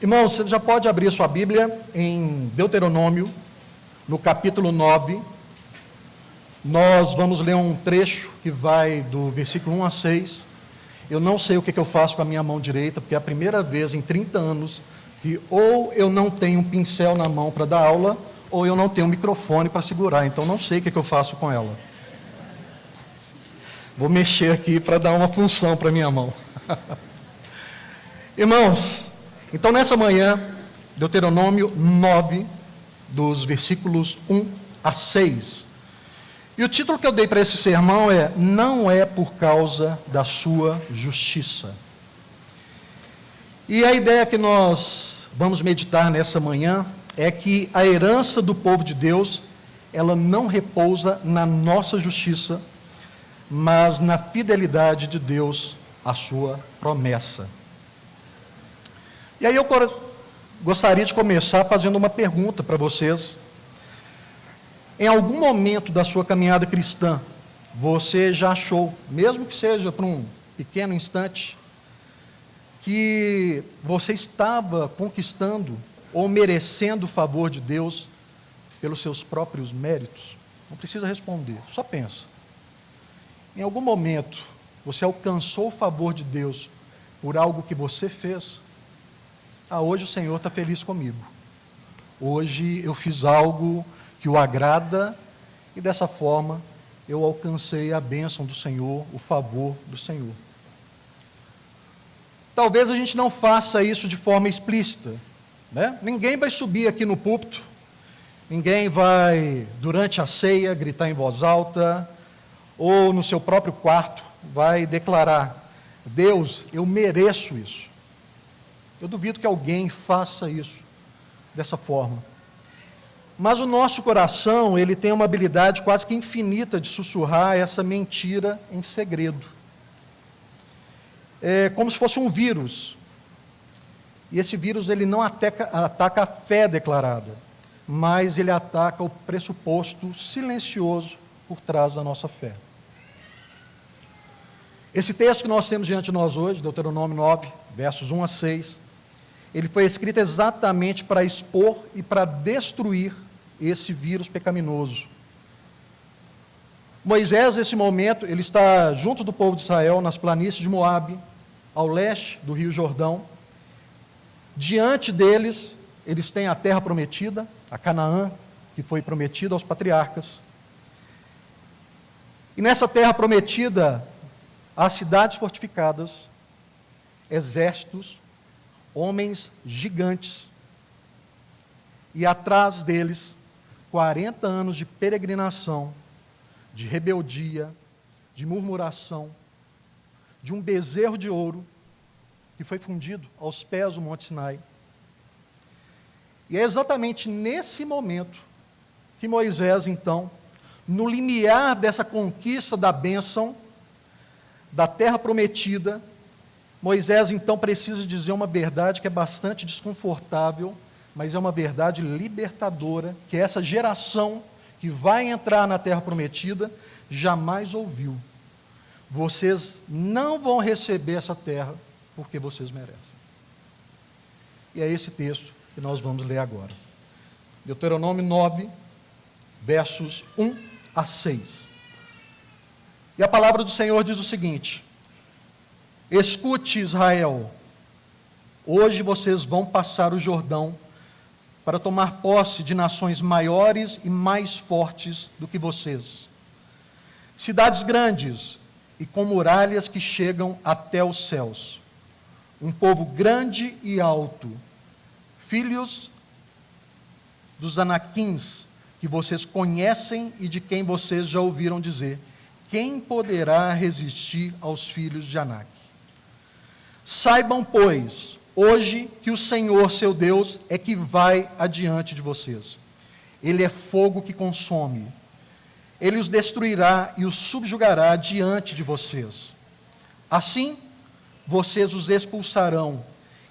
Irmãos, você já pode abrir sua Bíblia em Deuteronômio, no capítulo 9. Nós vamos ler um trecho que vai do versículo 1 a 6. Eu não sei o que eu faço com a minha mão direita, porque é a primeira vez em 30 anos que ou eu não tenho um pincel na mão para dar aula, ou eu não tenho um microfone para segurar. Então não sei o que eu faço com ela. Vou mexer aqui para dar uma função para a minha mão. Irmãos, então nessa manhã, Deuteronômio 9, dos versículos 1 a 6. E o título que eu dei para esse sermão é: Não é por causa da sua justiça. E a ideia que nós vamos meditar nessa manhã é que a herança do povo de Deus, ela não repousa na nossa justiça, mas na fidelidade de Deus à sua promessa. E aí eu gostaria de começar fazendo uma pergunta para vocês. Em algum momento da sua caminhada cristã, você já achou, mesmo que seja por um pequeno instante, que você estava conquistando ou merecendo o favor de Deus pelos seus próprios méritos? Não precisa responder, só pensa. Em algum momento, você alcançou o favor de Deus por algo que você fez? Hoje o Senhor está feliz comigo. Hoje eu fiz algo que o agrada, e dessa forma eu alcancei a bênção do Senhor, o favor do Senhor. Talvez a gente não faça isso de forma explícita, né? Ninguém vai subir aqui no púlpito, ninguém vai, durante a ceia, gritar em voz alta, ou no seu próprio quarto, vai declarar: Deus, eu mereço isso. Eu duvido que alguém faça isso dessa forma. Mas o nosso coração, ele tem uma habilidade quase que infinita de sussurrar essa mentira em segredo. É como se fosse um vírus. E esse vírus, ele não ataca a fé declarada, mas ele ataca o pressuposto silencioso por trás da nossa fé. Esse texto que nós temos diante de nós hoje, Deuteronômio 9, versos 1 a 6, ele foi escrito exatamente para expor e para destruir esse vírus pecaminoso. Moisés, nesse momento, ele está junto do povo de Israel, nas planícies de Moabe, ao leste do rio Jordão. Diante deles, eles têm a terra prometida, a Canaã, que foi prometida aos patriarcas. E nessa terra prometida, há cidades fortificadas, exércitos, homens gigantes, e atrás deles, 40 anos de peregrinação, de rebeldia, de murmuração, de um bezerro de ouro que foi fundido aos pés do Monte Sinai. E é exatamente nesse momento que Moisés, então, no limiar dessa conquista da bênção, da terra prometida, Moisés, então, precisa dizer uma verdade que é bastante desconfortável, mas é uma verdade libertadora, que essa geração que vai entrar na terra prometida jamais ouviu. Vocês não vão receber essa terra porque vocês merecem. E é esse texto que nós vamos ler agora. Deuteronômio 9, versos 1 a 6. E a palavra do Senhor diz o seguinte: Escute, Israel, hoje vocês vão passar o Jordão para tomar posse de nações maiores e mais fortes do que vocês. Cidades grandes e com muralhas que chegam até os céus. Um povo grande e alto, filhos dos Anaquins, que vocês conhecem e de quem vocês já ouviram dizer: quem poderá resistir aos filhos de Anak? Saibam, pois, hoje que o Senhor, seu Deus, é que vai adiante de vocês. Ele é fogo que consome. Ele os destruirá e os subjugará diante de vocês. Assim, vocês os expulsarão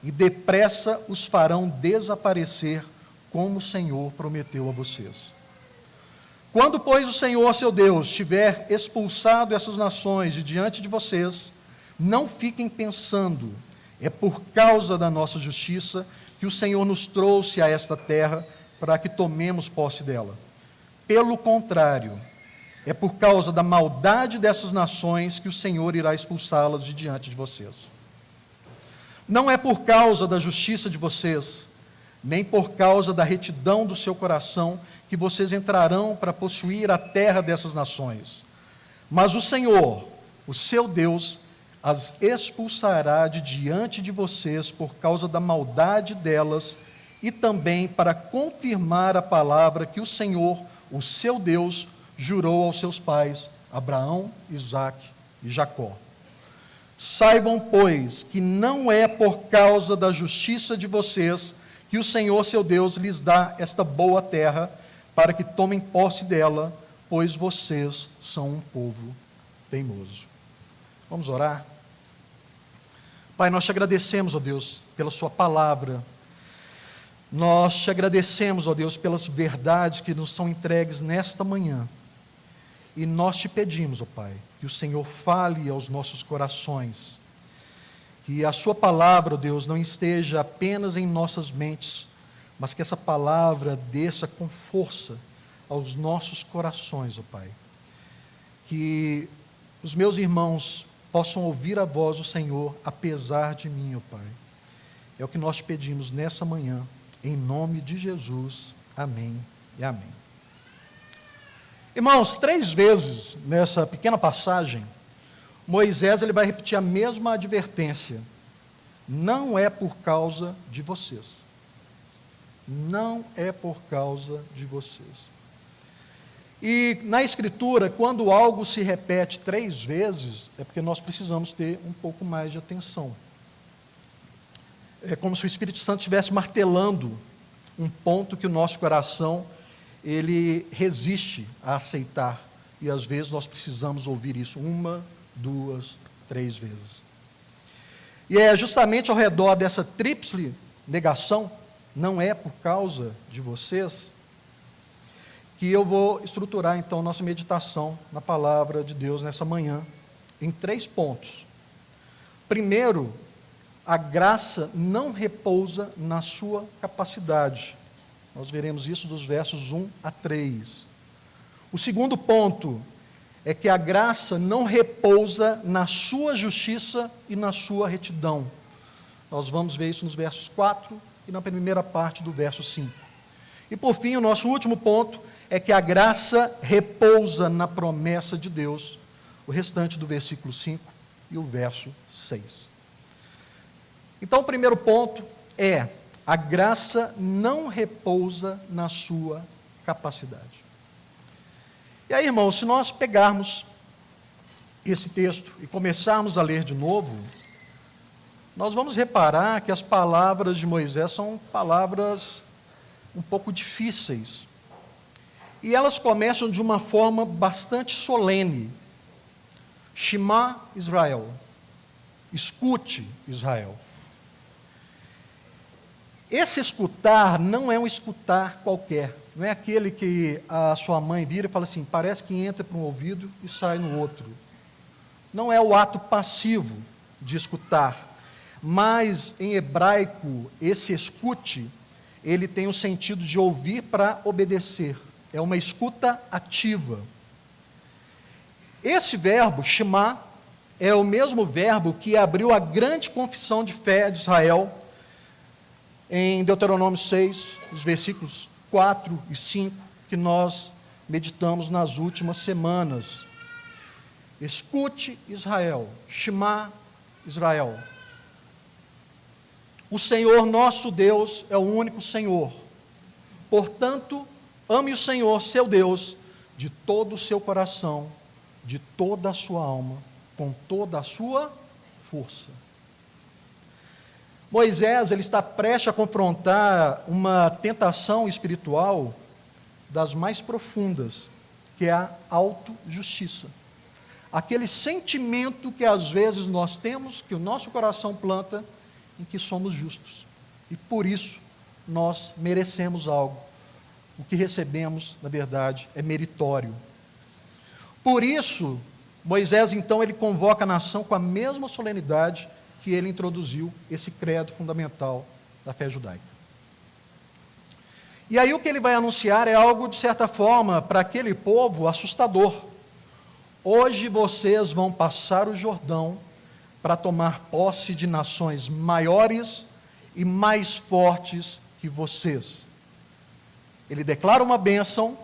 e depressa os farão desaparecer, como o Senhor prometeu a vocês. Quando, pois, o Senhor, seu Deus, tiver expulsado essas nações de diante de vocês, não fiquem pensando: é por causa da nossa justiça que o Senhor nos trouxe a esta terra para que tomemos posse dela. Pelo contrário, é por causa da maldade dessas nações que o Senhor irá expulsá-las de diante de vocês. Não é por causa da justiça de vocês, nem por causa da retidão do seu coração, que vocês entrarão para possuir a terra dessas nações. Mas o Senhor, o seu Deus, as expulsará de diante de vocês por causa da maldade delas e também para confirmar a palavra que o Senhor, o seu Deus, jurou aos seus pais, Abraão, Isaque e Jacó. Saibam, pois, que não é por causa da justiça de vocês que o Senhor, seu Deus, lhes dá esta boa terra para que tomem posse dela, pois vocês são um povo teimoso. Vamos orar? Pai, nós te agradecemos, ó Deus, pela sua palavra. Nós te agradecemos, ó Deus, pelas verdades que nos são entregues nesta manhã. E nós te pedimos, ó Pai, que o Senhor fale aos nossos corações, que a sua palavra, ó Deus, não esteja apenas em nossas mentes, mas que essa palavra desça com força aos nossos corações, ó Pai. Que os meus irmãos possam ouvir a voz do Senhor, apesar de mim, ó Pai. É o que nós te pedimos nessa manhã, em nome de Jesus. Amém e amém. Irmãos, 3 vezes nessa pequena passagem, Moisés ele vai repetir a mesma advertência. Não é por causa de vocês. Não é por causa de vocês. E na Escritura, quando algo se repete 3 vezes, é porque nós precisamos ter um pouco mais de atenção. É como se o Espírito Santo estivesse martelando um ponto que o nosso coração ele resiste a aceitar. E às vezes nós precisamos ouvir isso 1, 2, 3 vezes. E é justamente ao redor dessa tríplice negação, não é por causa de vocês, que eu vou estruturar então nossa meditação na palavra de Deus nessa manhã, em 3 pontos. Primeiro, a graça não repousa na sua capacidade. Nós veremos isso dos versos 1 a 3. O segundo ponto é que a graça não repousa na sua justiça e na sua retidão. Nós vamos ver isso nos versos 4 e na primeira parte do verso 5. E por fim, o nosso último ponto é que a graça repousa na promessa de Deus, o restante do versículo 5 e o verso 6. Então, o primeiro ponto é: a graça não repousa na sua capacidade. E aí, irmãos, se nós pegarmos esse texto e começarmos a ler de novo, nós vamos reparar que as palavras de Moisés são palavras um pouco difíceis. E elas começam de uma forma bastante solene. Shema Israel. Escute, Israel. Esse escutar não é um escutar qualquer. Não é aquele que a sua mãe vira e fala assim, parece que entra por um ouvido e sai no outro. Não é o ato passivo de escutar. Mas, em hebraico, esse escute, ele tem o sentido de ouvir para obedecer. É uma escuta ativa. Esse verbo, shema, é o mesmo verbo que abriu a grande confissão de fé de Israel em Deuteronômio 6, os versículos 4 e 5, que nós meditamos nas últimas semanas. Escute, Israel, shema, Israel. O Senhor nosso Deus é o único Senhor. Portanto, ame o Senhor, seu Deus, de todo o seu coração, de toda a sua alma, com toda a sua força. Moisés, ele está prestes a confrontar uma tentação espiritual das mais profundas, que é a autojustiça. Aquele sentimento que às vezes nós temos, que o nosso coração planta, em que somos justos. E por isso nós merecemos algo. O que recebemos, na verdade, é meritório. Por isso, Moisés, então, ele convoca a nação com a mesma solenidade que ele introduziu esse credo fundamental da fé judaica. E aí o que ele vai anunciar é algo, de certa forma, para aquele povo assustador. Hoje vocês vão passar o Jordão para tomar posse de nações maiores e mais fortes que vocês. Ele declara uma bênção,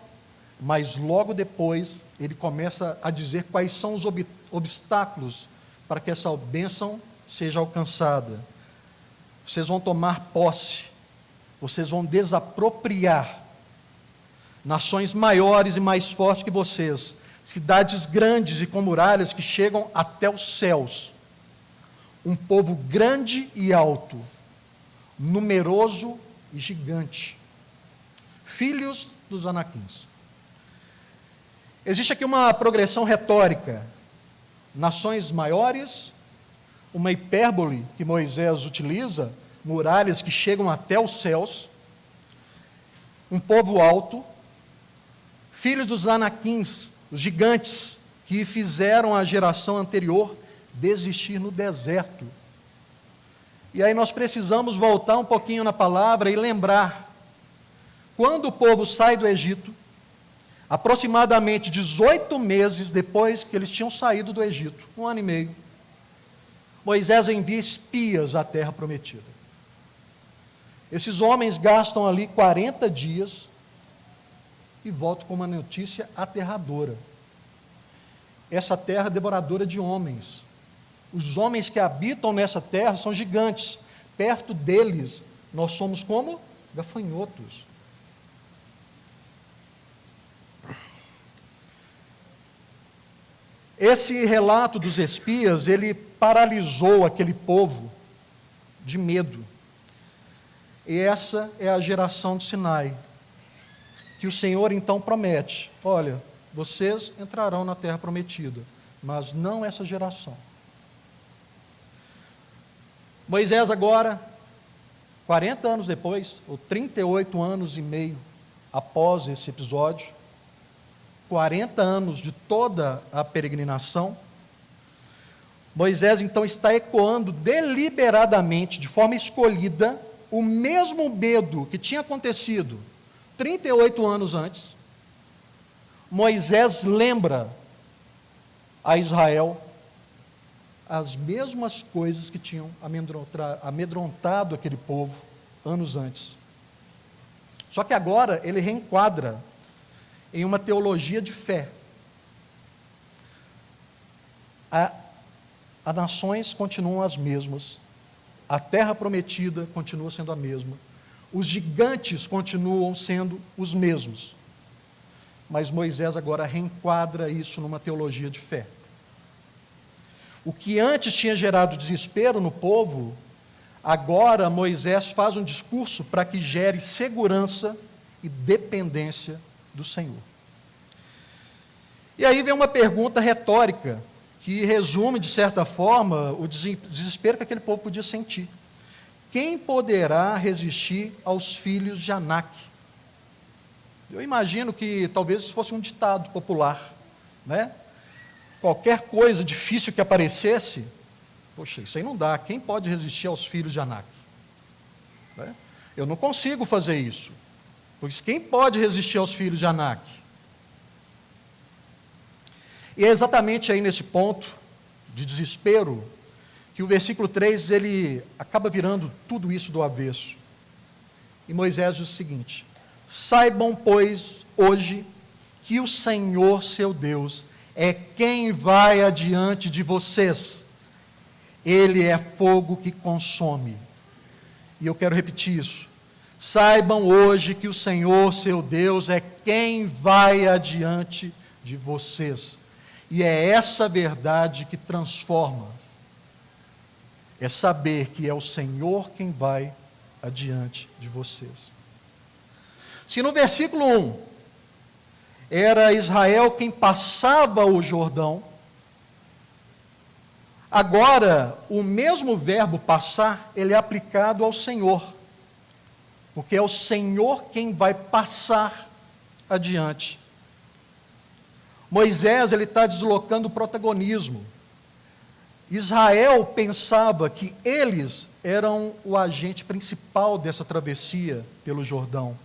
mas logo depois ele começa a dizer quais são os obstáculos para que essa bênção seja alcançada. Vocês vão tomar posse, vocês vão desapropriar nações maiores e mais fortes que vocês, cidades grandes e com muralhas que chegam até os céus, um povo grande e alto, numeroso e gigante, filhos dos Anaquins. Existe aqui uma progressão retórica, nações maiores, uma hipérbole que Moisés utiliza, muralhas que chegam até os céus, um povo alto, filhos dos Anaquins, os gigantes que fizeram a geração anterior desistir no deserto. E aí nós precisamos voltar um pouquinho na palavra e lembrar, quando o povo sai do Egito, aproximadamente 18 meses depois que eles tinham saído do Egito, 1 ano e meio, Moisés envia espias à terra prometida. Esses homens gastam ali 40 dias e voltam com uma notícia aterradora. Essa terra é devoradora de homens. Os homens que habitam nessa terra são gigantes. Perto deles, nós somos como gafanhotos. Esse relato dos espias, ele paralisou aquele povo de medo. E essa é a geração de Sinai, que o Senhor então promete: olha, vocês entrarão na terra prometida, mas não essa geração. Moisés agora, 40 anos depois, ou 38 anos e meio após esse episódio, 40 anos de toda a peregrinação, Moisés então está ecoando deliberadamente, de forma escolhida, o mesmo medo que tinha acontecido 38 anos antes. Moisés lembra a Israel as mesmas coisas que tinham amedrontado aquele povo anos antes. Só que agora ele reenquadra em uma teologia de fé. As nações continuam as mesmas, a terra prometida continua sendo a mesma, os gigantes continuam sendo os mesmos. Mas Moisés agora reenquadra isso numa teologia de fé. O que antes tinha gerado desespero no povo, agora Moisés faz um discurso para que gere segurança e dependência do Senhor. E aí vem uma pergunta retórica, que resume, de certa forma, o desespero que aquele povo podia sentir. Quem poderá resistir aos filhos de Anak? Eu imagino que talvez isso fosse um ditado popular, né? Qualquer coisa difícil que aparecesse, poxa, isso aí não dá, quem pode resistir aos filhos de Anak? Né? Eu não consigo fazer isso, pois quem pode resistir aos filhos de Anak? E é exatamente aí nesse ponto de desespero que o versículo 3, ele acaba virando tudo isso do avesso. E Moisés diz o seguinte: saibam, pois, hoje, que o Senhor, seu Deus, é quem vai adiante de vocês. Ele é fogo que consome. E eu quero repetir isso. Saibam hoje que o Senhor, seu Deus, é quem vai adiante de vocês. E é essa verdade que transforma. É saber que é o Senhor quem vai adiante de vocês. Se no versículo 1 era Israel quem passava o Jordão, agora o mesmo verbo passar, ele é aplicado ao Senhor, porque é o Senhor quem vai passar adiante. Moisés, ele está deslocando o protagonismo, Israel pensava que eles eram o agente principal dessa travessia pelo Jordão,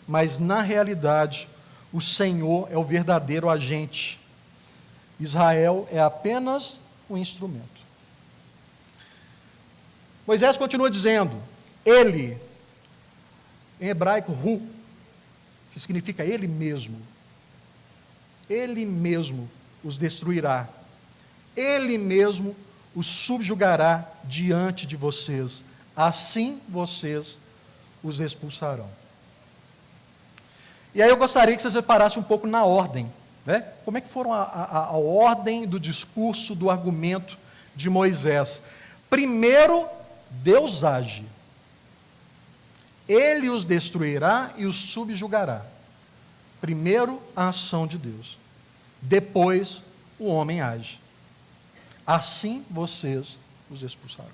mas na realidade o Senhor é o verdadeiro agente. Israel é apenas um instrumento. Moisés continua dizendo, ele, em hebraico, hu, que significa ele mesmo os destruirá, ele mesmo os subjugará diante de vocês, assim vocês os expulsarão. E aí eu gostaria que vocês reparassem um pouco na ordem, né? Como é que foram a ordem do discurso, do argumento de Moisés? Primeiro, Deus age. Ele os destruirá e os subjugará. Primeiro, a ação de Deus. Depois, o homem age. Assim vocês os expulsarão.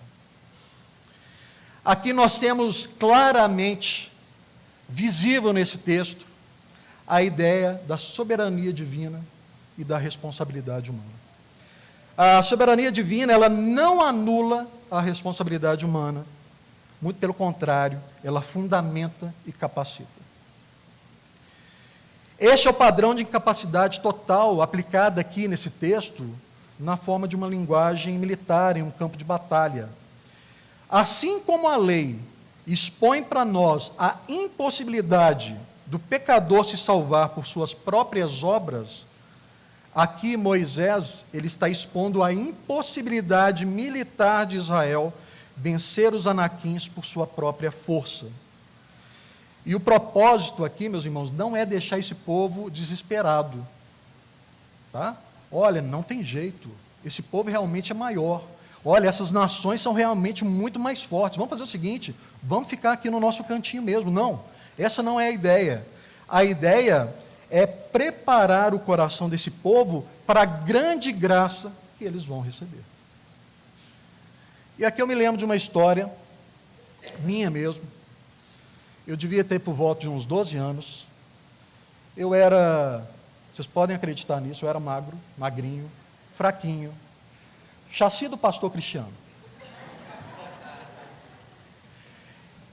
Aqui nós temos claramente, visível nesse texto, a ideia da soberania divina e da responsabilidade humana. A soberania divina, ela não anula a responsabilidade humana, muito pelo contrário, ela fundamenta e capacita. Este é o padrão de incapacidade total aplicado aqui nesse texto, na forma de uma linguagem militar, em um campo de batalha. Assim como a lei expõe para nós a impossibilidade do pecador se salvar por suas próprias obras, aqui Moisés, ele está expondo a impossibilidade militar de Israel vencer os anaquins por sua própria força. E o propósito aqui, meus irmãos, não é deixar esse povo desesperado. Tá? Olha, não tem jeito, esse povo realmente é maior. Olha, essas nações são realmente muito mais fortes. Vamos fazer o seguinte, vamos ficar aqui no nosso cantinho mesmo. Não, essa não é a ideia. A ideia é preparar o coração desse povo para a grande graça que eles vão receber. E aqui eu me lembro de uma história, minha mesmo. Eu devia ter por volta de uns 12 anos. Eu era, vocês podem acreditar nisso, eu era magro, magrinho, fraquinho, chassi do pastor Cristiano. Pra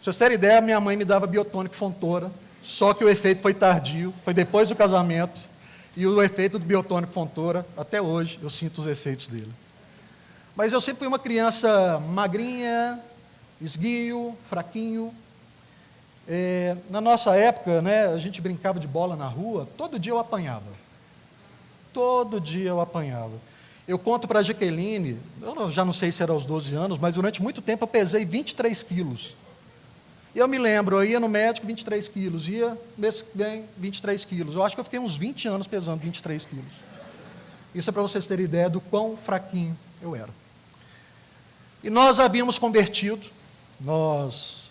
vocês terem ideia, minha mãe me dava biotônico Fontoura, só que o efeito foi tardio, foi depois do casamento, e o efeito do biotônico Fontoura, até hoje, eu sinto os efeitos dele. Mas eu sempre fui uma criança magrinha, esguio, fraquinho. Na nossa época, né, a gente brincava de bola na rua, todo dia eu apanhava. Todo dia eu apanhava. Eu conto para a Jaqueline, eu já não sei se era aos 12 anos, mas durante muito tempo eu pesei 23 quilos. E eu me lembro, eu ia no médico, 23 quilos, ia mês que vem, 23 quilos. Eu acho que eu fiquei uns 20 anos pesando 23 quilos. Isso é para vocês terem ideia do quão fraquinho eu era. E nós havíamos convertido, nós,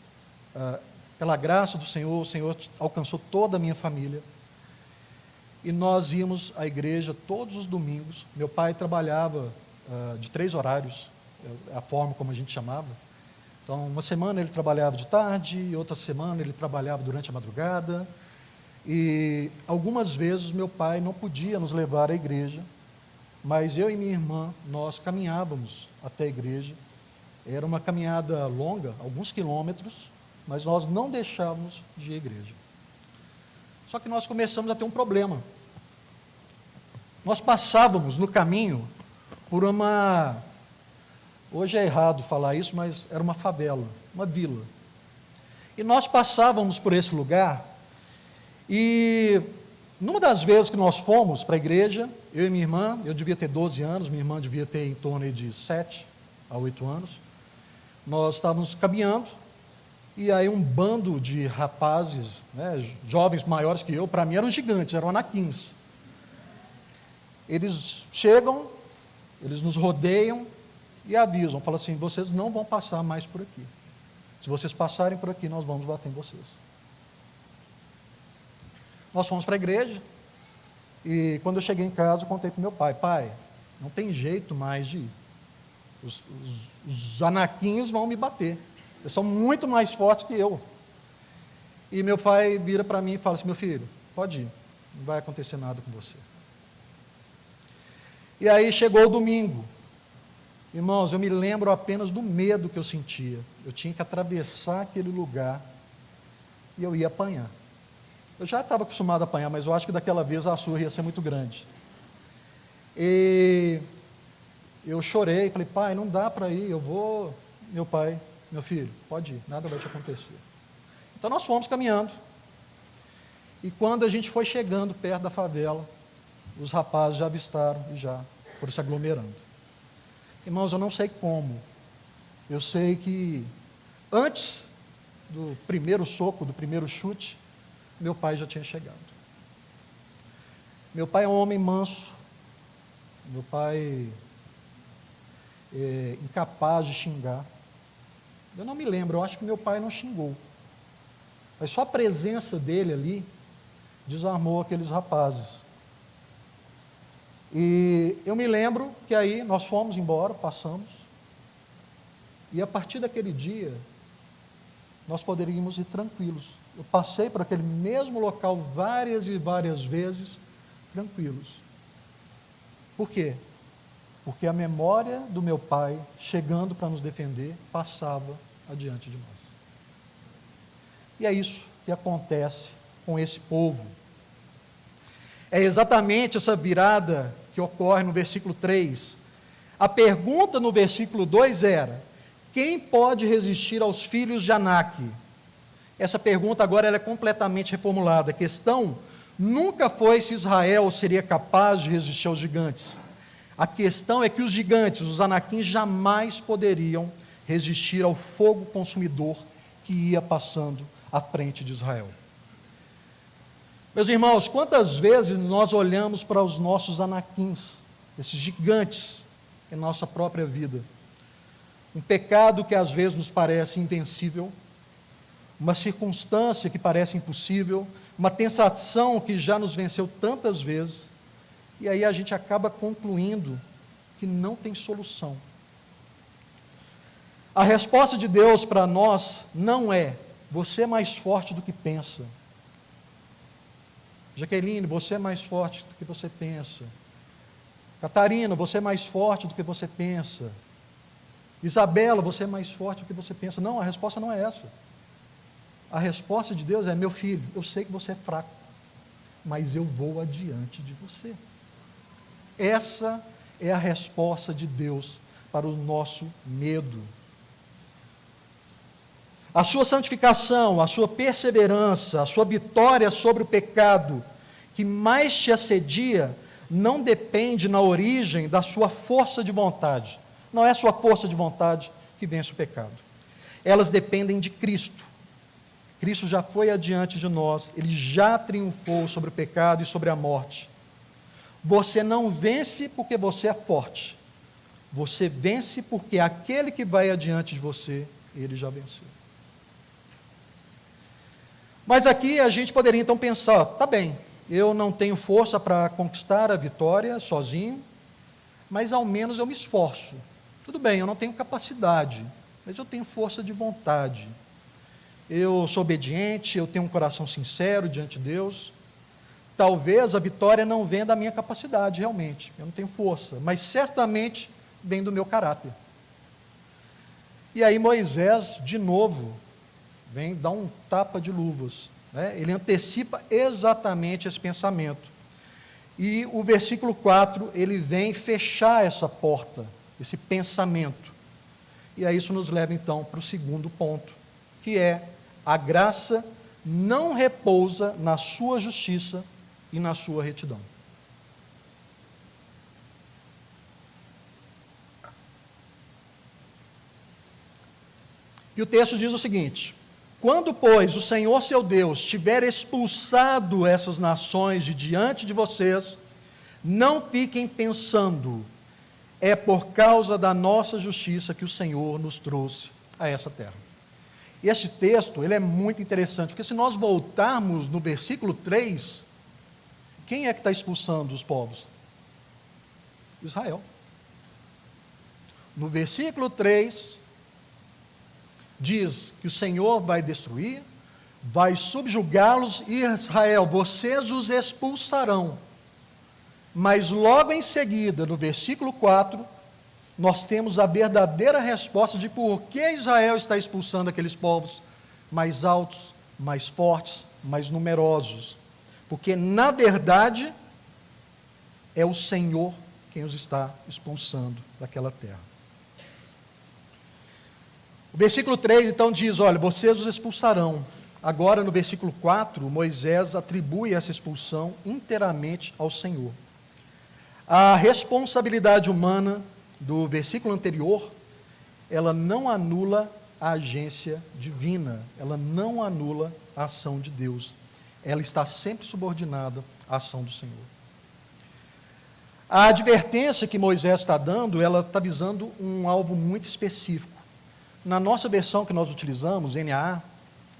pela graça do Senhor, o Senhor alcançou toda a minha família. E nós íamos à igreja todos os domingos. Meu pai trabalhava de 3 horários, é a forma como a gente chamava. Então, uma semana ele trabalhava de tarde, outra semana ele trabalhava durante a madrugada. E algumas vezes meu pai não podia nos levar à igreja, mas eu e minha irmã, nós caminhávamos até a igreja. Era uma caminhada longa, alguns quilômetros, mas nós não deixávamos de ir à igreja. Só que nós começamos a ter um problema. Nós passávamos no caminho por uma... Hoje é errado falar isso, mas era uma favela, uma vila. E nós passávamos por esse lugar e, numa das vezes que nós fomos para a igreja, eu e minha irmã, eu devia ter 12 anos, minha irmã devia ter em torno de 7 a 8 anos, nós estávamos caminhando, e aí um bando de rapazes, né, jovens maiores que eu, para mim eram gigantes, eram anaquins. Eles chegam, eles nos rodeiam e avisam, falam assim, vocês não vão passar mais por aqui. Se vocês passarem por aqui, nós vamos bater em vocês. Nós fomos para a igreja, e quando eu cheguei em casa, eu contei para o meu pai, pai, não tem jeito mais de ir. Os anaquins vão me bater. Eles são muito mais fortes que eu. E meu pai vira para mim e fala assim, meu filho, pode ir, não vai acontecer nada com você. E aí chegou o domingo. Irmãos, eu me lembro apenas do medo que eu sentia. Eu tinha que atravessar aquele lugar e eu ia apanhar. Eu já estava acostumado a apanhar, mas eu acho que daquela vez a surra ia ser muito grande. E eu chorei, falei, pai, não dá para ir, eu vou. Meu pai, meu filho, pode ir, nada vai te acontecer. Então nós fomos caminhando. E quando a gente foi chegando perto da favela, os rapazes já avistaram e já foram se aglomerando. Irmãos, eu não sei como. Eu sei que antes do primeiro soco, do primeiro chute, meu pai já tinha chegado. Meu pai é um homem manso. Meu pai é incapaz de xingar. Eu não me lembro, eu acho que meu pai não xingou. Mas só a presença dele ali desarmou aqueles rapazes. E eu me lembro que aí nós fomos embora, passamos. E a partir daquele dia, nós poderíamos ir tranquilos. Eu passei por aquele mesmo local várias e várias vezes, tranquilos. Por quê? Porque a memória do meu pai, chegando para nos defender, passava adiante de nós. E é isso que acontece com esse povo. É exatamente essa virada que ocorre no versículo 3. A pergunta no versículo 2 era: quem pode resistir aos filhos de Anak? Essa pergunta agora ela é completamente reformulada. A questão nunca foi se Israel seria capaz de resistir aos gigantes. A questão é que os gigantes, os Anaquins, jamais poderiam resistir ao fogo consumidor que ia passando à frente de Israel. Meus irmãos, quantas vezes nós olhamos para os nossos Anaquins, esses gigantes em nossa própria vida? Um pecado que às vezes nos parece invencível, uma circunstância que parece impossível, uma tentação que já nos venceu tantas vezes, e aí a gente acaba concluindo que não tem solução. A resposta de Deus para nós não é: você é mais forte do que pensa. Jaqueline, você é mais forte do que você pensa. Catarina, você é mais forte do que você pensa. Isabela, você é mais forte do que você pensa. Não, a resposta não é essa. A resposta de Deus é: meu filho, eu sei que você é fraco, mas eu vou adiante de você. Essa é a resposta de Deus para o nosso medo. A sua santificação, a sua perseverança, a sua vitória sobre o pecado que mais te assedia, não depende na origem da sua força de vontade. Não é a sua força de vontade que vence o pecado. Elas dependem de Cristo. Cristo já foi adiante de nós, Ele já triunfou sobre o pecado e sobre a morte. Você não vence porque você é forte. Você vence porque aquele que vai adiante de você, Ele já venceu. Mas aqui a gente poderia então pensar: tá bem, eu não tenho força para conquistar a vitória sozinho, mas ao menos eu me esforço. Tudo bem, eu não tenho capacidade, mas eu tenho força de vontade. Eu sou obediente, eu tenho um coração sincero diante de Deus. Talvez a vitória não venha da minha capacidade, realmente, eu não tenho força, mas certamente vem do meu caráter. E aí Moisés, de novo, vem dar um tapa de luvas, né? Ele antecipa exatamente esse pensamento. E o versículo 4, ele vem fechar essa porta, esse pensamento. E aí isso nos leva então para o segundo ponto, que é: a graça não repousa na sua justiça e na sua retidão. E o texto diz o seguinte: quando, pois, o Senhor seu Deus tiver expulsado essas nações de diante de vocês, não fiquem pensando: é por causa da nossa justiça que o Senhor nos trouxe a essa terra. E este texto, ele é muito interessante, porque se nós voltarmos no versículo 3, quem é que está expulsando os povos? Israel. No versículo 3, diz que o Senhor vai destruir, vai subjugá-los, e Israel, vocês os expulsarão. Mas logo em seguida, no versículo 4, nós temos a verdadeira resposta de por que Israel está expulsando aqueles povos mais altos, mais fortes, mais numerosos. Porque, na verdade, é o Senhor quem os está expulsando daquela terra. O versículo 3, então, diz, olha, vocês os expulsarão. Agora, no versículo 4, Moisés atribui essa expulsão inteiramente ao Senhor. A responsabilidade humana do versículo anterior, ela não anula a agência divina, ela não anula a ação de Deus. Ela está sempre subordinada à ação do Senhor. A advertência que Moisés está dando, ela está visando um alvo muito específico. Na nossa versão que nós utilizamos, NAA,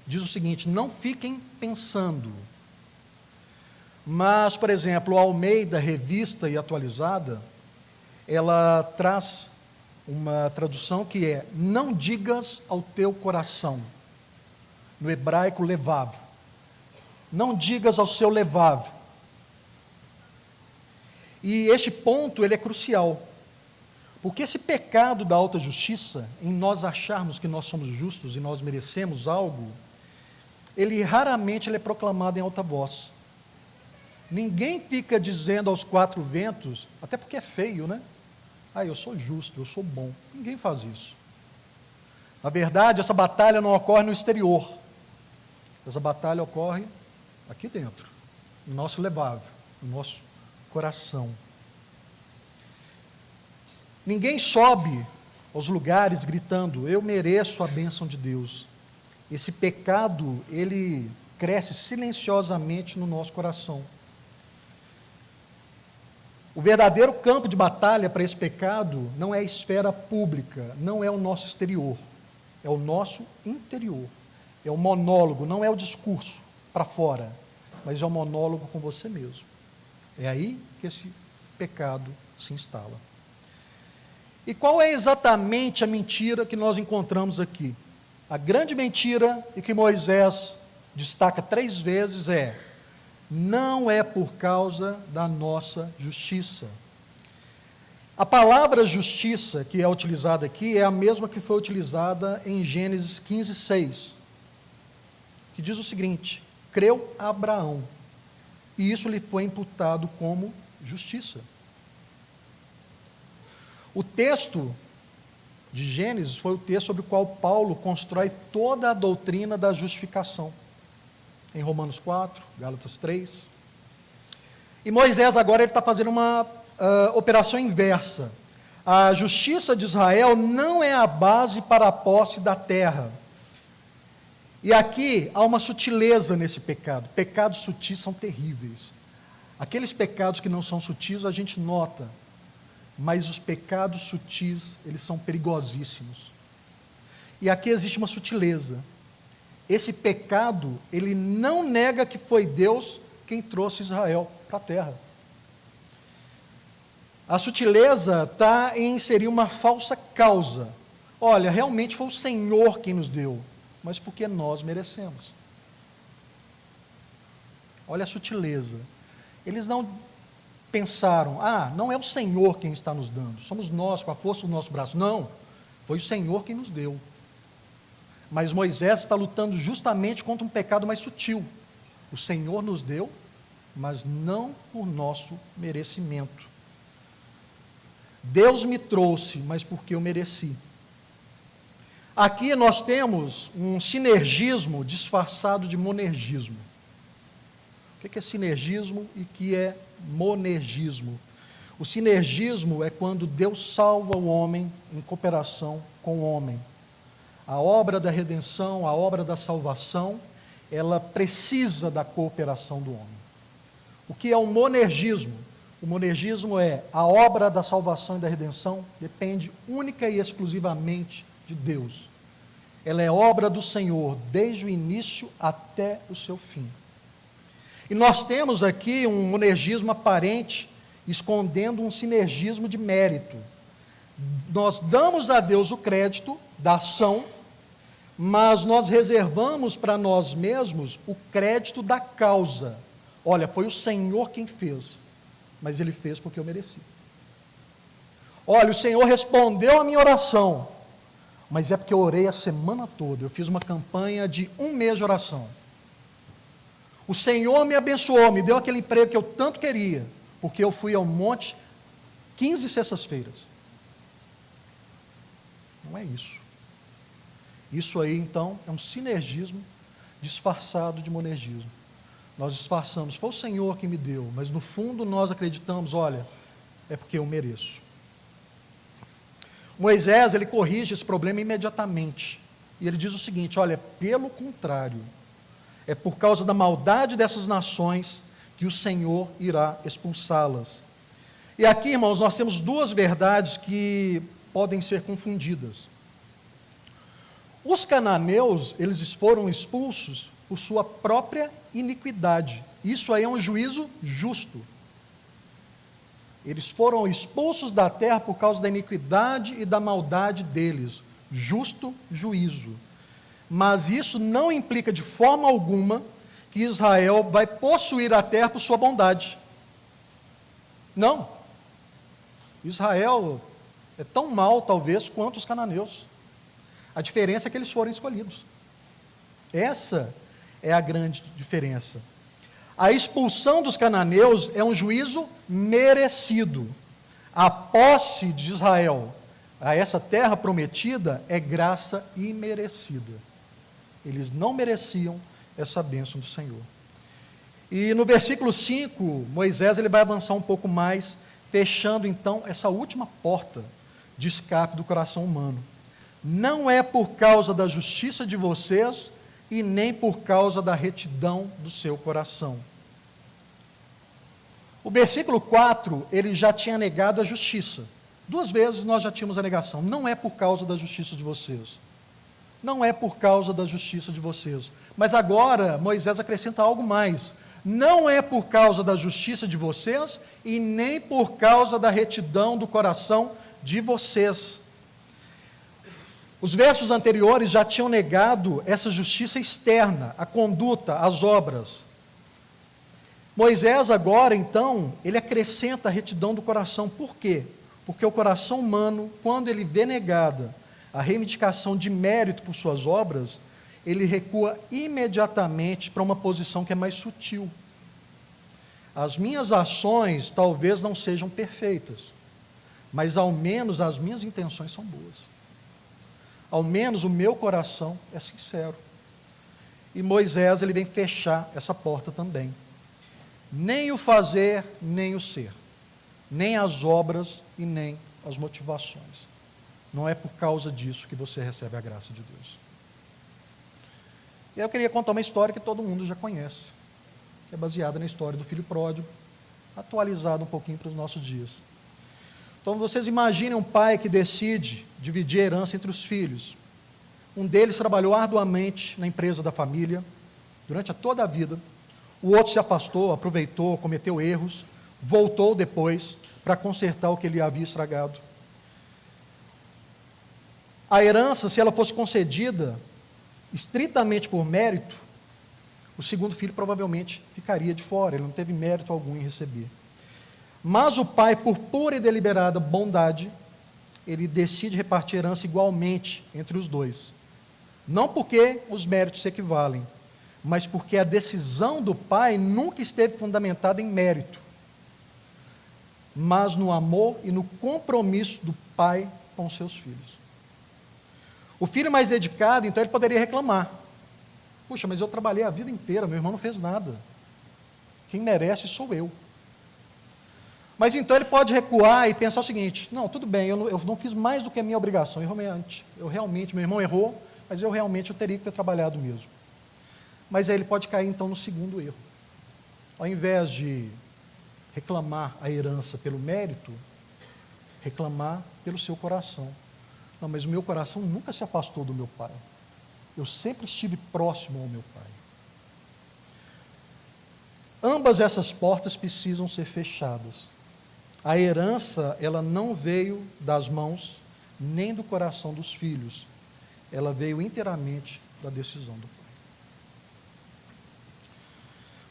diz o seguinte: não fiquem pensando. Mas, por exemplo, a Almeida, revista e atualizada, ela traz uma tradução que é: não digas ao teu coração. No hebraico, levav. Não digas ao seu levav. E este ponto, ele é crucial. Porque esse pecado da alta justiça, em nós acharmos que nós somos justos e nós merecemos algo, ele raramente é proclamado em alta voz. Ninguém fica dizendo aos quatro ventos, até porque é feio, né? Ah, eu sou justo, eu sou bom. Ninguém faz isso. Na verdade, essa batalha não ocorre no exterior. Essa batalha ocorre aqui dentro, no nosso levável, no nosso coração. Ninguém sobe aos lugares gritando, eu mereço a bênção de Deus. Esse pecado, ele cresce silenciosamente no nosso coração. O verdadeiro campo de batalha para esse pecado não é a esfera pública, não é o nosso exterior, é o nosso interior. É o monólogo, não é o discurso para fora, mas é o monólogo com você mesmo. É aí que esse pecado se instala. E qual é exatamente a mentira que nós encontramos aqui? A grande mentira, e que Moisés destaca 3 vezes, é: não é por causa da nossa justiça. A palavra justiça que é utilizada aqui é a mesma que foi utilizada em Gênesis 15:6, que diz o seguinte: creu Abraão, e isso lhe foi imputado como justiça. O texto de Gênesis foi o texto sobre o qual Paulo constrói toda a doutrina da justificação. Em Romanos 4, Gálatas 3. E Moisés agora está fazendo uma operação inversa. A justiça de Israel não é a base para a posse da terra. E aqui há uma sutileza nesse pecado. Pecados sutis são terríveis. Aqueles pecados que não são sutis a gente nota, mas os pecados sutis, eles são perigosíssimos. E aqui existe uma sutileza. Esse pecado, ele não nega que foi Deus quem trouxe Israel para a terra. A sutileza está em inserir uma falsa causa. Olha, realmente foi o Senhor quem nos deu, mas porque nós merecemos. Olha a sutileza. Eles não pensaram, não é o Senhor quem está nos dando, somos nós, com a força do nosso braço. Não, foi o Senhor quem nos deu. Mas Moisés está lutando justamente contra um pecado mais sutil. O Senhor nos deu, mas não por nosso merecimento. Deus me trouxe, mas porque eu mereci. Aqui nós temos um sinergismo disfarçado de monergismo. O que é sinergismo e o que é monergismo? O sinergismo é quando Deus salva o homem em cooperação com o homem. A obra da redenção, a obra da salvação, ela precisa da cooperação do homem. O que é o monergismo? O monergismo é a obra da salvação e da redenção depende única e exclusivamente de Deus. Ela é obra do Senhor desde o início até o seu fim. E nós temos aqui um monergismo aparente, escondendo um sinergismo de mérito. Nós damos a Deus o crédito da ação, mas nós reservamos para nós mesmos o crédito da causa. Olha, foi o Senhor quem fez, mas Ele fez porque eu mereci. Olha, o Senhor respondeu a minha oração, mas é porque eu orei a semana toda. Eu fiz uma campanha de 1 mês de oração. O Senhor me abençoou, me deu aquele emprego que eu tanto queria, porque eu fui ao monte 15 sextas-feiras. Não é isso. Isso aí, então, é um sinergismo disfarçado de monergismo. Nós disfarçamos, foi o Senhor que me deu, mas no fundo nós acreditamos, olha, é porque eu mereço. Moisés, ele corrige esse problema imediatamente. E ele diz o seguinte, olha, pelo contrário, é por causa da maldade dessas nações que o Senhor irá expulsá-las. E aqui, irmãos, nós temos duas verdades que podem ser confundidas. Os cananeus, eles foram expulsos por sua própria iniquidade. Isso aí é um juízo justo. Eles foram expulsos da terra por causa da iniquidade e da maldade deles. Justo juízo. Mas isso não implica de forma alguma que Israel vai possuir a terra por sua bondade. Não. Israel é tão mal, talvez, quanto os cananeus. A diferença é que eles foram escolhidos. Essa é a grande diferença. A expulsão dos cananeus é um juízo merecido. A posse de Israel a essa terra prometida é graça imerecida. Eles não mereciam essa bênção do Senhor. E no versículo 5, Moisés ele vai avançar um pouco mais, fechando então essa última porta de escape do coração humano. Não é por causa da justiça de vocês e nem por causa da retidão do seu coração. O versículo 4, ele já tinha negado a justiça. 2 vezes nós já tínhamos a negação. Não é por causa da justiça de vocês. Não é por causa da justiça de vocês. Mas agora, Moisés acrescenta algo mais. Não é por causa da justiça de vocês e nem por causa da retidão do coração de vocês. Os versos anteriores já tinham negado essa justiça externa, a conduta, as obras. Moisés agora, então, ele acrescenta a retidão do coração. Por quê? Porque o coração humano, quando ele vê negada a reivindicação de mérito por suas obras, ele recua imediatamente para uma posição que é mais sutil. As minhas ações talvez não sejam perfeitas, mas ao menos as minhas intenções são boas. Ao menos o meu coração é sincero. E Moisés, ele vem fechar essa porta também. Nem o fazer, nem o ser. Nem as obras e nem as motivações. Não é por causa disso que você recebe a graça de Deus. E eu queria contar uma história que todo mundo já conhece, que é baseada na história do filho pródigo, atualizada um pouquinho para os nossos dias. Então vocês imaginem um pai que decide dividir a herança entre os filhos. Um deles trabalhou arduamente na empresa da família, durante toda a vida. O outro se afastou, aproveitou, cometeu erros, voltou depois para consertar o que ele havia estragado. A herança, se ela fosse concedida estritamente por mérito, o segundo filho provavelmente ficaria de fora, ele não teve mérito algum em receber. Mas o pai, por pura e deliberada bondade, ele decide repartir a herança igualmente entre os dois. Não porque os méritos se equivalem, mas porque a decisão do pai nunca esteve fundamentada em mérito, mas no amor e no compromisso do pai com seus filhos. O filho mais dedicado, então, ele poderia reclamar. Puxa, mas eu trabalhei a vida inteira, meu irmão não fez nada. Quem merece sou eu. Mas então ele pode recuar e pensar o seguinte, não, tudo bem, eu não fiz mais do que a minha obrigação, eu realmente, meu irmão errou, mas eu teria que ter trabalhado mesmo. Mas aí ele pode cair então no segundo erro. Ao invés de reclamar a herança pelo mérito, reclamar pelo seu coração. Não, mas o meu coração nunca se afastou do meu pai. Eu sempre estive próximo ao meu pai. Ambas essas portas precisam ser fechadas. A herança, ela não veio das mãos nem do coração dos filhos. Ela veio inteiramente da decisão do pai.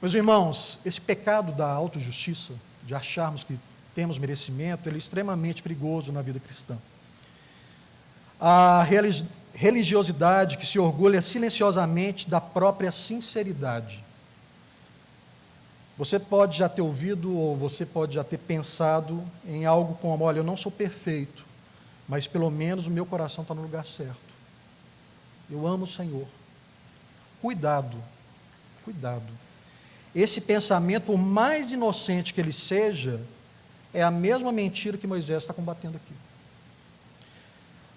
Meus irmãos, esse pecado da autojustiça, de acharmos que temos merecimento, ele é extremamente perigoso na vida cristã. A religiosidade que se orgulha silenciosamente da própria sinceridade. Você pode já ter ouvido, ou você pode já ter pensado em algo como: olha, eu não sou perfeito, mas pelo menos o meu coração está no lugar certo. Eu amo o Senhor. Cuidado, cuidado. Esse pensamento, por mais inocente que ele seja, é a mesma mentira que Moisés está combatendo aqui.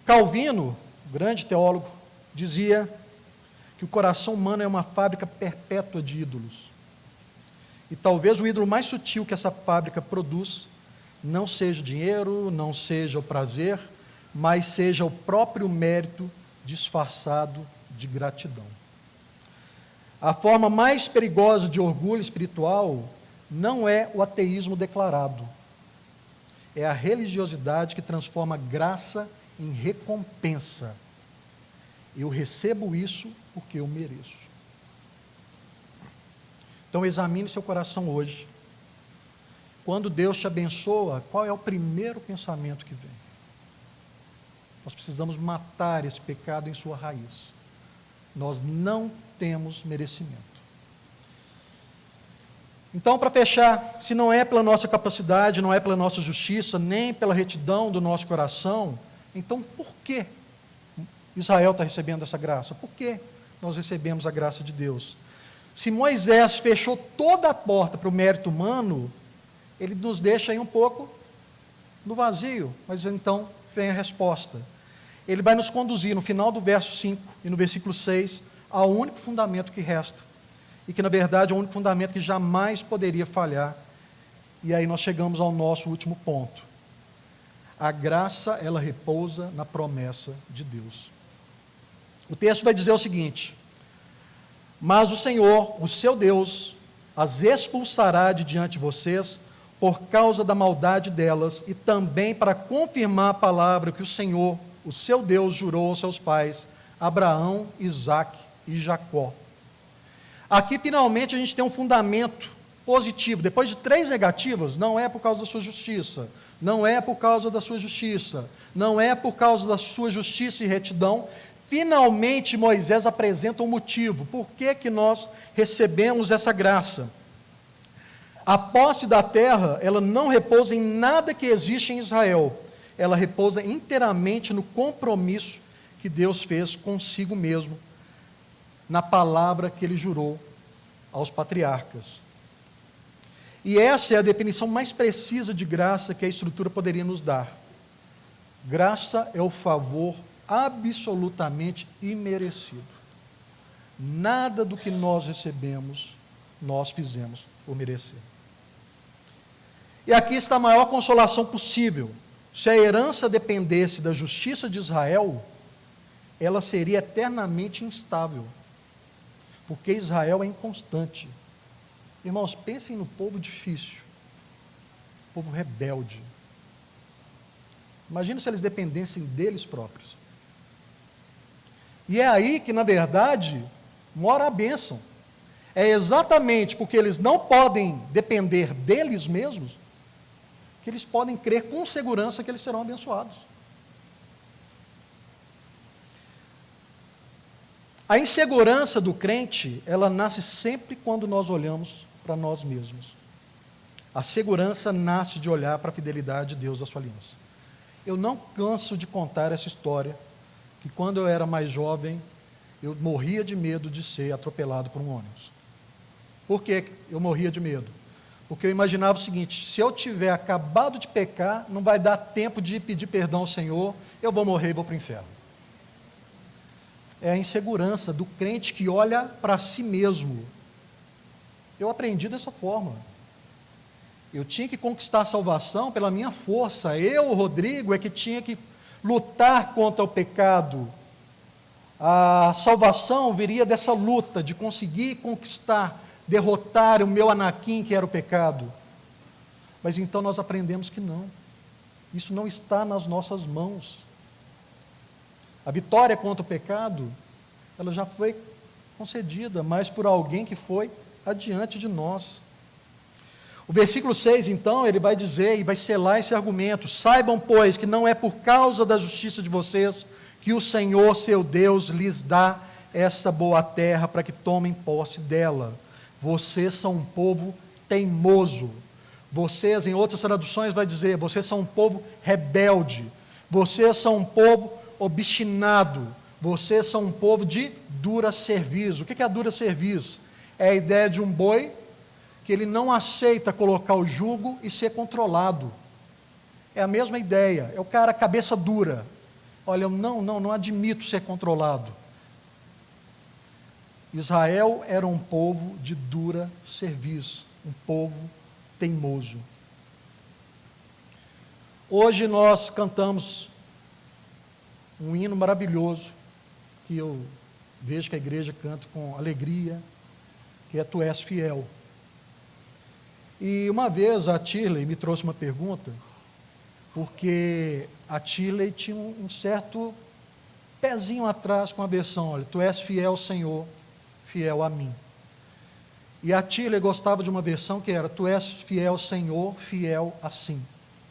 Calvino, grande teólogo, dizia que o coração humano é uma fábrica perpétua de ídolos. E talvez o ídolo mais sutil que essa fábrica produz não seja o dinheiro, não seja o prazer, mas seja o próprio mérito disfarçado de gratidão. A forma mais perigosa de orgulho espiritual não é o ateísmo declarado. É a religiosidade que transforma graça em recompensa. Eu recebo isso porque eu mereço. Então examine seu coração hoje. Quando Deus te abençoa, qual é o primeiro pensamento que vem? Nós precisamos matar esse pecado em sua raiz. Nós não temos merecimento. Então, para fechar, se não é pela nossa capacidade, não é pela nossa justiça, nem pela retidão do nosso coração, então por que Israel está recebendo essa graça? Por que nós recebemos a graça de Deus? Se Moisés fechou toda a porta para o mérito humano, ele nos deixa aí um pouco no vazio, mas então vem a resposta. Ele vai nos conduzir no final do verso 5 e no versículo 6 ao único fundamento que resta, e que na verdade é o único fundamento que jamais poderia falhar. E aí nós chegamos ao nosso último ponto. A graça, ela repousa na promessa de Deus. O texto vai dizer o seguinte: mas o Senhor, o seu Deus, as expulsará de diante de vocês por causa da maldade delas, e também para confirmar a palavra que o Senhor, o seu Deus, jurou aos seus pais, Abraão, Isaque e Jacó. Aqui, finalmente, a gente tem um fundamento positivo. Depois de 3 negativas, não é por causa da sua justiça, não é por causa da sua justiça, não é por causa da sua justiça e retidão. Finalmente, Moisés apresenta um motivo. Por que nós recebemos essa graça? A posse da terra, ela não repousa em nada que existe em Israel. Ela repousa inteiramente no compromisso que Deus fez consigo mesmo, na palavra que ele jurou aos patriarcas. E essa é a definição mais precisa de graça que a Escritura poderia nos dar. Graça é o favor absolutamente imerecido. Nada do que nós recebemos, nós fizemos por merecer. E aqui está a maior consolação possível. Se a herança dependesse da justiça de Israel, ela seria eternamente instável, porque Israel é inconstante. Irmãos, pensem no povo difícil, povo rebelde. Imagina se eles dependessem deles próprios. E é aí que, na verdade, mora a bênção. É exatamente porque eles não podem depender deles mesmos, que eles podem crer com segurança que eles serão abençoados. A insegurança do crente, ela nasce sempre quando nós olhamos para nós mesmos. A segurança nasce de olhar para a fidelidade de Deus da sua aliança. Eu não canso de contar essa história, que quando eu era mais jovem, eu morria de medo de ser atropelado por um ônibus. Por que eu morria de medo? Porque eu imaginava o seguinte: se eu tiver acabado de pecar, não vai dar tempo de pedir perdão ao Senhor, eu vou morrer e vou para o inferno. É a insegurança do crente que olha para si mesmo. Eu aprendi dessa forma. Eu tinha que conquistar a salvação pela minha força. Eu, Rodrigo, é que tinha que lutar contra o pecado. A salvação viria dessa luta, de conseguir conquistar, derrotar o meu Anakim, que era o pecado. Mas então nós aprendemos que não. Isso não está nas nossas mãos. A vitória contra o pecado, ela já foi concedida, mas por alguém que foi adiante de nós. O O versículo 6, então, ele vai dizer e vai selar esse argumento: saibam, pois, que não é por causa da justiça de vocês que o Senhor, seu Deus, lhes dá essa boa terra para que tomem posse dela. Vocês são um povo teimoso. Vocês, em outras traduções, vai dizer, vocês são um povo rebelde. Vocês são um povo obstinado. Vocês são um povo de dura cerviz. O que é a dura cerviz? É a ideia de um boi que ele não aceita colocar o jugo e ser controlado. É a mesma ideia. É o cara cabeça dura. Olha, eu não admito ser controlado. Israel era um povo de dura cerviz, um povo teimoso. Hoje nós cantamos um hino maravilhoso, que eu vejo que a igreja canta com alegria, que é Tu És Fiel. E uma vez a Tirley me trouxe uma pergunta, porque a Tirley tinha um certo pezinho atrás com a versão, olha, Tu és fiel, Senhor, fiel a mim. E a Tirley gostava de uma versão que era, Tu és fiel, Senhor, fiel assim.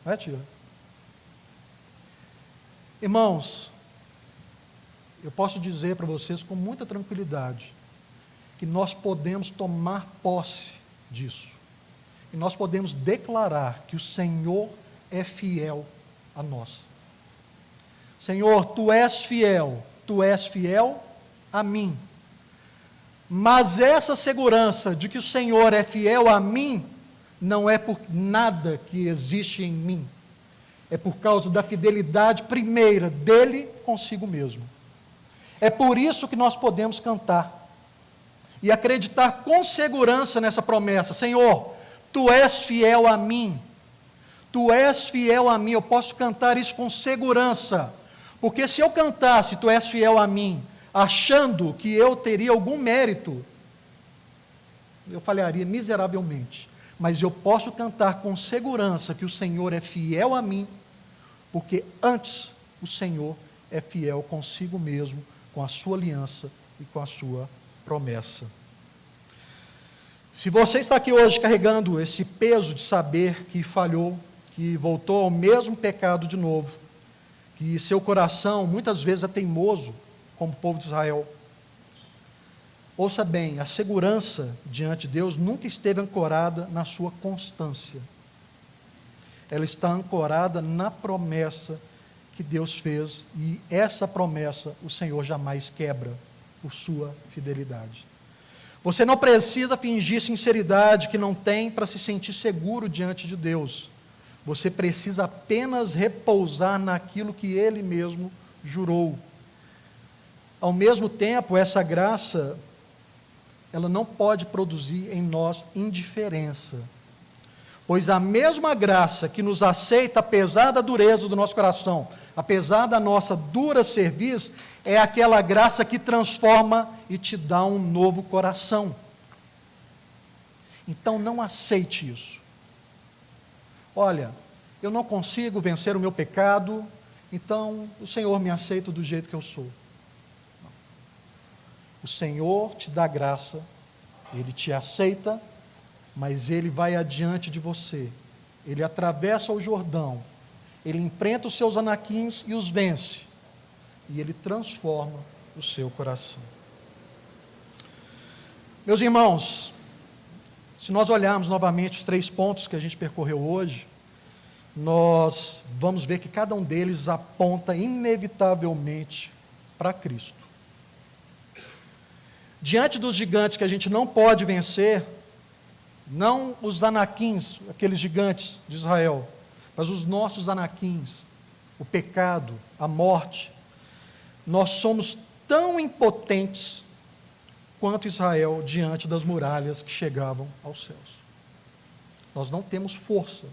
Não é, Tirley? Irmãos, eu posso dizer para vocês com muita tranquilidade, que nós podemos tomar posse disso. E nós podemos declarar que o Senhor é fiel a nós. Senhor, Tu és fiel a mim. Mas essa segurança de que o Senhor é fiel a mim, não é por nada que existe em mim. É por causa da fidelidade primeira dele consigo mesmo. É por isso que nós podemos cantar e acreditar com segurança nessa promessa. Senhor, Tu és fiel a mim. Tu és fiel a mim. Eu posso cantar isso com segurança. Porque se eu cantasse, Tu és fiel a mim, achando que eu teria algum mérito, eu falharia miseravelmente. Mas eu posso cantar com segurança que o Senhor é fiel a mim, porque antes o Senhor é fiel consigo mesmo, com a sua aliança e com a sua promessa. Se você está aqui hoje carregando esse peso de saber que falhou, que voltou ao mesmo pecado de novo, que seu coração muitas vezes é teimoso, como o povo de Israel, ouça bem, a segurança diante de Deus nunca esteve ancorada na sua constância. Ela está ancorada na promessa que Deus fez, e essa promessa o Senhor jamais quebra por sua fidelidade. Você não precisa fingir sinceridade que não tem para se sentir seguro diante de Deus. Você precisa apenas repousar naquilo que Ele mesmo jurou. Ao mesmo tempo, essa graça, ela não pode produzir em nós indiferença. Pois a mesma graça que nos aceita apesar da dureza do nosso coração, apesar da nossa dura cerviz, é aquela graça que transforma e te dá um novo coração. Então não aceite isso. Olha, eu não consigo vencer o meu pecado, então o Senhor me aceita do jeito que eu sou. Não. O Senhor te dá graça, Ele te aceita, mas Ele vai adiante de você. Ele atravessa o Jordão, Ele enfrenta os seus anaquins e os vence, e Ele transforma o seu coração. Meus irmãos, se nós olharmos novamente os 3 pontos que a gente percorreu hoje, nós vamos ver que cada um deles aponta inevitavelmente para Cristo. Diante dos gigantes que a gente não pode vencer, não os anaquins, aqueles gigantes de Israel, mas os nossos anaquins, o pecado, a morte, nós somos tão impotentes quanto Israel diante das muralhas que chegavam aos céus. Nós não temos força.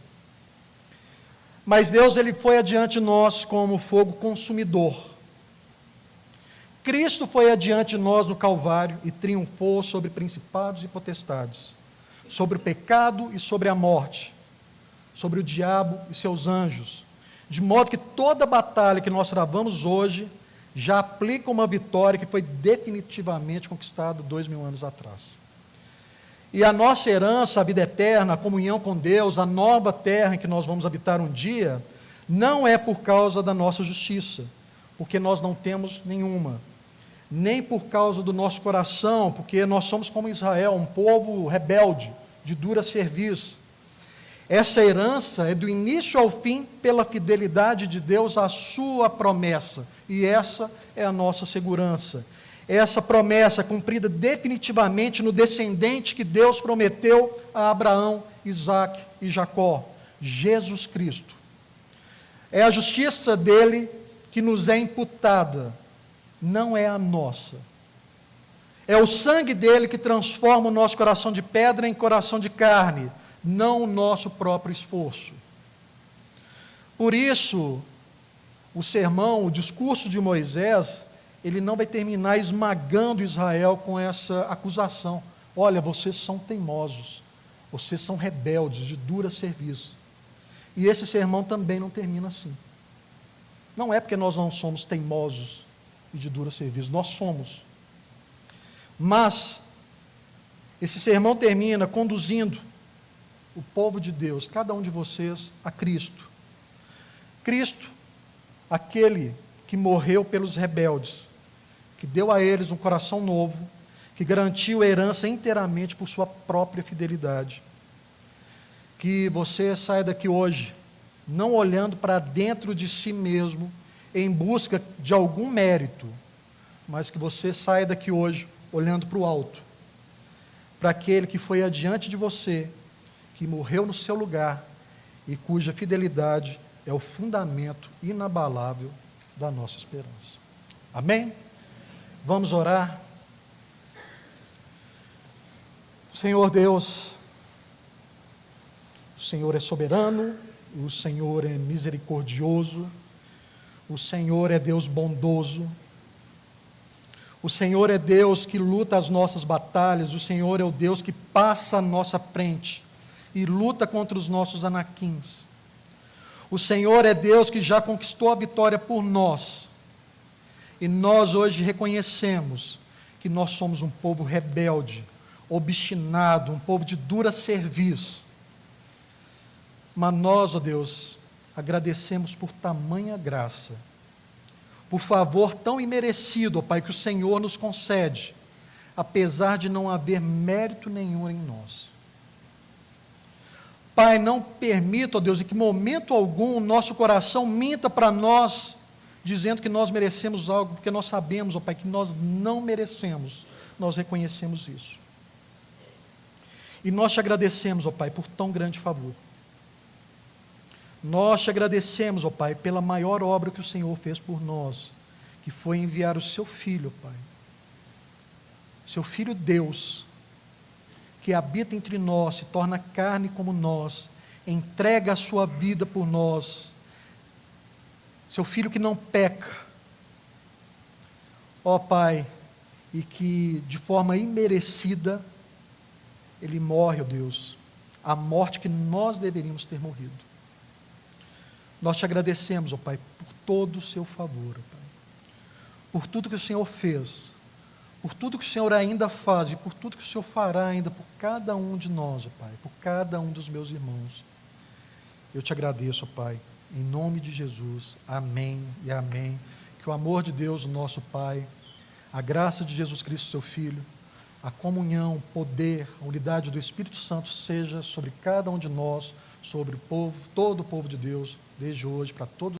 Mas Deus, Ele foi adiante de nós como fogo consumidor. Cristo foi adiante de nós no Calvário e triunfou sobre principados e potestades, sobre o pecado e sobre a morte, sobre o diabo e seus anjos, de modo que toda batalha que nós travamos hoje já aplica uma vitória que foi definitivamente conquistada 2000 anos atrás. E a nossa herança, a vida eterna, a comunhão com Deus, a nova terra em que nós vamos habitar um dia, não é por causa da nossa justiça, porque nós não temos nenhuma, nem por causa do nosso coração, porque nós somos como Israel, um povo rebelde, de dura serviço. Essa herança é do início ao fim pela fidelidade de Deus à sua promessa, e essa é a nossa segurança. Essa promessa cumprida definitivamente no descendente que Deus prometeu a Abraão, Isaque e Jacó, Jesus Cristo. É a justiça dele que nos é imputada, não é a nossa. É o sangue dele que transforma o nosso coração de pedra em coração de carne, não o nosso próprio esforço. Por isso, o sermão, o discurso de Moisés, ele não vai terminar esmagando Israel com essa acusação. Olha, vocês são teimosos, vocês são rebeldes, de dura serviço. E esse sermão também não termina assim. Não é porque nós não somos teimosos e de dura serviço, nós somos. Mas, esse sermão termina conduzindo o povo de Deus, cada um de vocês, a Cristo. Cristo, aquele que morreu pelos rebeldes, que deu a eles um coração novo, que garantiu a herança inteiramente por sua própria fidelidade. Que você saia daqui hoje, não olhando para dentro de si mesmo, em busca de algum mérito, mas que você saia daqui hoje, olhando para o alto, para aquele que foi adiante de você, que morreu no seu lugar, e cuja fidelidade é o fundamento inabalável da nossa esperança. Amém? Vamos orar. Senhor Deus, o Senhor é soberano, o Senhor é misericordioso, o Senhor é Deus bondoso, o Senhor é Deus que luta as nossas batalhas, o Senhor é o Deus que passa à nossa frente e luta contra os nossos anaquins. O Senhor é Deus que já conquistou a vitória por nós. E nós hoje reconhecemos que nós somos um povo rebelde, obstinado, um povo de dura serviço. Mas nós, ó Deus, agradecemos por tamanha graça, por favor tão imerecido, ó Pai, que o Senhor nos concede, apesar de não haver mérito nenhum em nós. Pai, não permita, ó Deus, em que momento algum o nosso coração minta para nós, dizendo que nós merecemos algo, porque nós sabemos, ó Pai, que nós não merecemos, nós reconhecemos isso. E nós te agradecemos, ó Pai, por tão grande favor. Nós te agradecemos, ó Pai, pela maior obra que o Senhor fez por nós, que foi enviar o seu Filho, Pai. Seu Filho Deus, que habita entre nós, se torna carne como nós, entrega a sua vida por nós. Seu Filho que não peca, ó Pai, e que de forma imerecida, Ele morre, ó Deus, a morte que nós deveríamos ter morrido. Nós te agradecemos, ó Pai, por todo o seu favor, ó Pai, por tudo que o Senhor fez, por tudo que o Senhor ainda faz e por tudo que o Senhor fará ainda por cada um de nós, ó Pai, por cada um dos meus irmãos. Eu te agradeço, ó Pai, em nome de Jesus. Amém e amém. Que o amor de Deus, o nosso Pai, a graça de Jesus Cristo, seu Filho, a comunhão, o poder, a unidade do Espírito Santo seja sobre cada um de nós, sobre o povo, todo o povo de Deus, desde hoje para todos